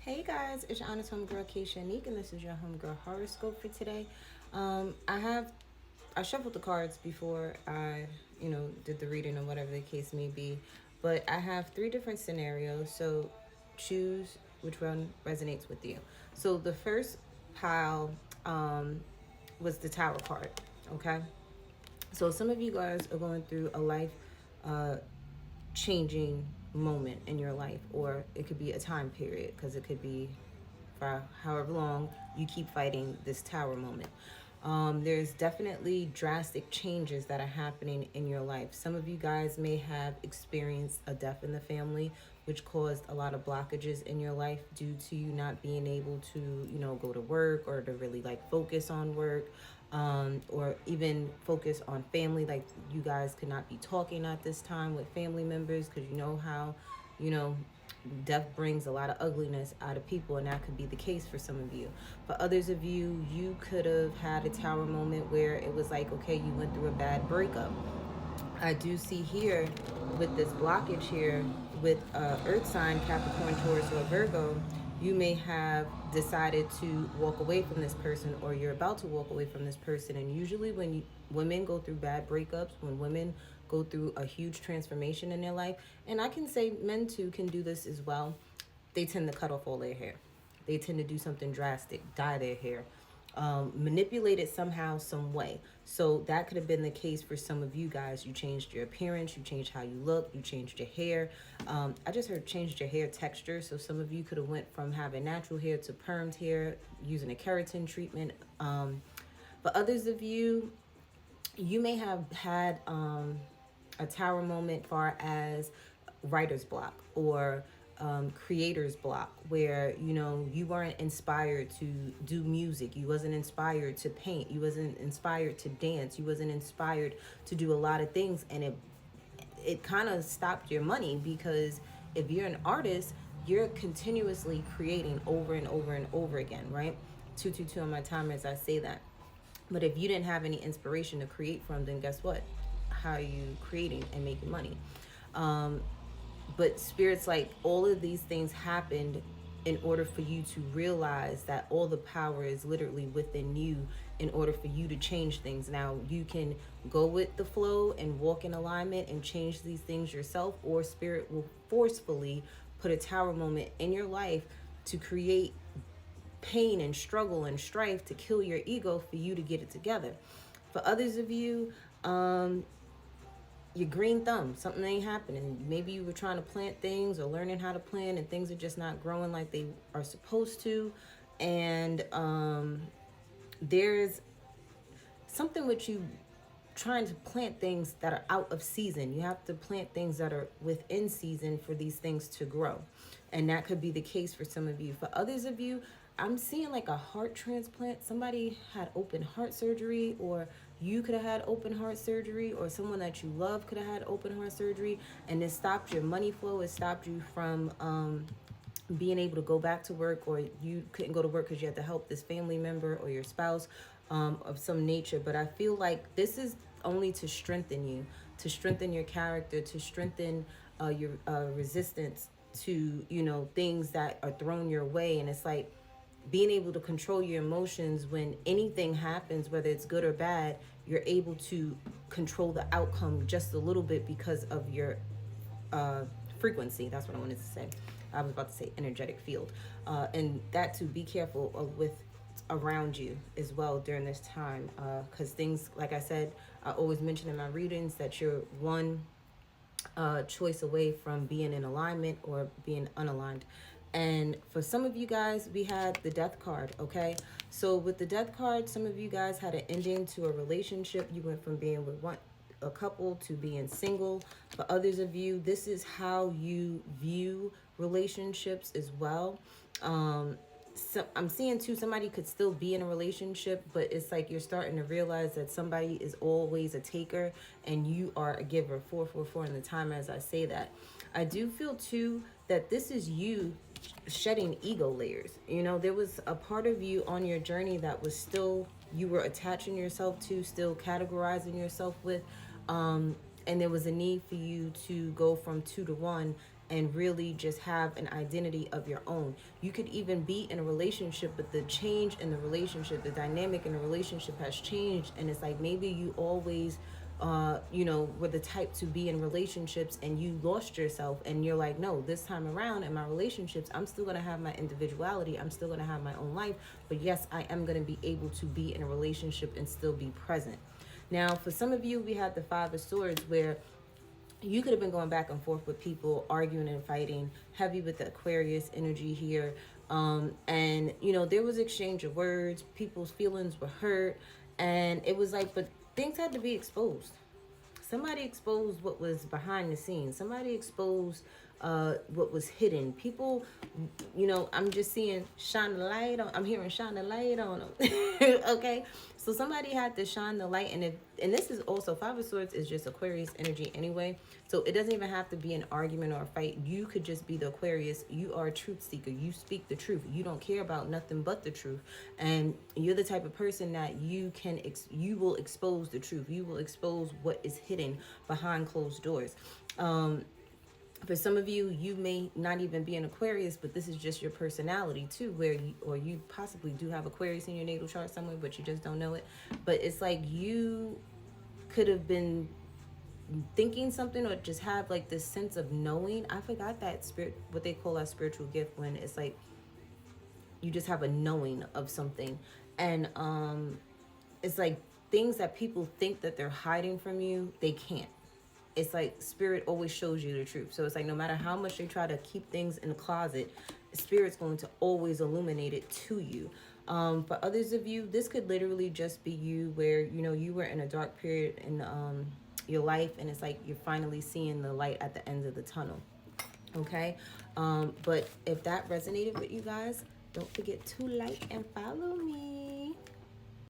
Hey guys, it's your honest homegirl Keisha Nique, and this is your homegirl horoscope for today. I shuffled the cards before I, did the reading or whatever the case may be, but I have three different scenarios. So choose which one resonates with you. So the first pile was the Tower card. Okay, so some of you guys are going through a life uh, changing moment in your life, or it could be a time period because it could be for however long you keep fighting this tower moment. There's definitely drastic changes that are happening in your life. Some of you guys may have experienced a death in the family, which caused a lot of blockages in your life due to you not being able to, go to work or to really like focus on work. Or even focus on family. Like you guys could not be talking at this time with family members because you know how, you know, death brings a lot of ugliness out of people, and that could be the case for some of you. For others of you, you could have had a tower moment where it was like, okay, you went through a bad breakup. I do see here with this blockage here with earth sign Capricorn, Taurus, or Virgo, you may have decided to walk away from this person, or you're about to walk away from this person. And usually when women go through bad breakups, when women go through a huge transformation in their life, and I can say men too can do this as well, they tend to cut off all their hair. They tend to do something drastic, dye their hair, manipulate it somehow, some way. So that could have been the case for some of you guys. You changed your appearance, you changed how you look, you changed your hair. I just heard changed your hair texture. So some of you could have went from having natural hair to permed hair using a keratin treatment. But others of you, you may have had a tower moment far as writer's block or creator's block, where you weren't inspired to do music, you wasn't inspired to paint, you wasn't inspired to dance, you wasn't inspired to do a lot of things, and it kind of stopped your money, because if you're an artist, you're continuously creating over and over and over again, right? 222 on my timer as I say that. But if you didn't have any inspiration to create from, then guess what? How are you creating and making money? Um, but spirits, like, all of these things happened in order for you to realize that all the power is literally within you, in order for you to change things. Now you can go with the flow and walk in alignment and change these things yourself, or spirit will forcefully put a tower moment in your life to create pain and struggle and strife to kill your ego for you to get it together. For others of you, your green thumb, something ain't happening. Maybe you were trying to plant things or learning how to plant, and things are just not growing like they are supposed to. And there's something with you trying to plant things that are out of season. You have to plant things that are within season for these things to grow. And that could be the case for some of you. For others of you, I'm seeing like a heart transplant. Somebody had open heart surgery, or you could have had open heart surgery, or someone that you love could have had open heart surgery, and it stopped your money flow. It stopped you from being able to go back to work, or you couldn't go to work because you had to help this family member or your spouse of some nature. But I feel like this is only to strengthen you, to strengthen your character, to strengthen your resistance to things that are thrown your way. And it's like being able to control your emotions when anything happens, whether it's good or bad. You're able to control the outcome just a little bit because of your frequency. That's what I wanted to say. I was about to say energetic field. And that, to be careful with around you as well during this time, because things, like I said, I always mention in my readings that you're one choice away from being in alignment or being unaligned. And for some of you guys, we had the death card. Okay, so with the death card, some of you guys had an ending to a relationship. You went from being with a couple to being single. For others of you, this is how you view relationships as well. So I'm seeing too, somebody could still be in a relationship, but it's like you're starting to realize that somebody is always a taker and you are a giver. 444 in the time as I say that. I do feel too that this is you shedding ego layers. There was a part of you on your journey that was still, you were attaching yourself to, still categorizing yourself with, and there was a need for you to go from 2 to 1 and really just have an identity of your own. You could even be in a relationship, but the change in the relationship, the dynamic in the relationship has changed. And it's like maybe you always were the type to be in relationships and you lost yourself, and you're like, no, this time around in my relationships, I'm still going to have my individuality. I'm still going to have my own life. But yes, I am going to be able to be in a relationship and still be present. Now, for some of you, we have the Five of Swords, where you could have been going back and forth with people, arguing and fighting, heavy with the Aquarius energy here. And, there was exchange of words, people's feelings were hurt, and it was like, but things had to be exposed. Somebody exposed what was behind the scenes. Somebody exposed what was hidden. People, I'm just seeing shine the light on. I'm hearing shine the light on them. Okay, so somebody had to shine the light, and this is also Five of Swords is just Aquarius energy anyway. So it doesn't even have to be an argument or a fight. You could just be the Aquarius. You are a truth seeker. You speak the truth. You don't care about nothing but the truth, and you're the type of person that you will expose the truth. You will expose what is hidden behind closed doors. For some of you, you may not even be an Aquarius, but this is just your personality too, where you possibly do have Aquarius in your natal chart somewhere, but you just don't know it. But it's like you could have been thinking something, or just have like this sense of knowing. I forgot that spirit, what they call a spiritual gift, when it's like you just have a knowing of something. And it's like things that people think that they're hiding from you, they can't. It's like spirit always shows you the truth. So it's like no matter how much they try to keep things in the closet, spirit's going to always illuminate it to you. For others of you, this could literally just be you, where you were in a dark period in your life, and it's like you're finally seeing the light at the end of the tunnel. Okay, but if that resonated with you guys, don't forget to like and follow me.